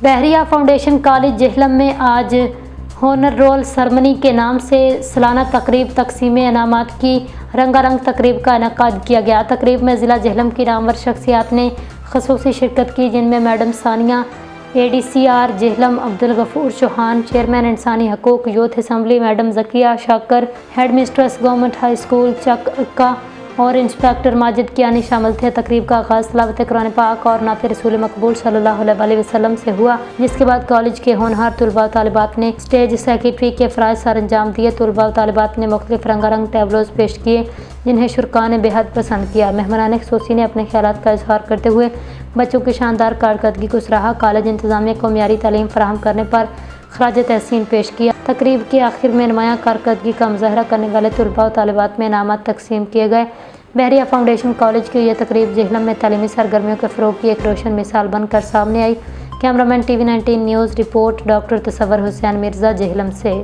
بحریہ foundation college Jhelum میں آج ہونر رول سرمنی کے نام سے سالانہ تقریب تقسیم انعامات کی رنگا رنگ تقریب کا انعقاد کیا گیا۔ تقریب میں ضلع جہلم کی نامور شخصیات نے خصوصی شرکت کی، جن میں madam Sania ADCR Jhelum, Abdul Ghafoor Chauhan chairman انسانی حقوق youth assembly, madam Zakia Shakir head mistress government high school Chak Akka اور انسپکٹر ماجد کیانی شامل تھے۔ تقریب کا آغاز تلاوت قرآن پاک اور نعت رسول مقبول صلی اللہ علیہ وسلم سے ہوا، جس کے بعد کالج کے ہونہار طلباء و طالبات نے اسٹیج سیکرٹری کے فرائض سر انجام دیے۔ طلباء و طالبات نے مختلف رنگا رنگ ٹیبلوز پیش کیے، جنہیں شرکاء نے بے حد پسند کیا۔ مہمانان خصوصی نے اپنے خیالات کا اظہار کرتے ہوئے بچوں کی شاندار کارکردگی کو سراہا۔ کالج انتظامیہ کو معیاری تعلیم فراہم کرنے پر خراج تحسین پیش کیا۔ تقریب کے آخر میں نمایاں کارکردگی کا مظاہرہ کرنے والے طلباء و طالبات میں انعامات تقسیم کیے گئے۔ بحریہ فاؤنڈیشن کالج کی یہ تقریب جہلم میں تعلیمی سرگرمیوں کے فروغ کی ایک روشن مثال بن کر سامنے آئی۔ کیمرہ مین TV 19 نیوز رپورٹ ڈاکٹر تصور حسین مرزا، جہلم سے۔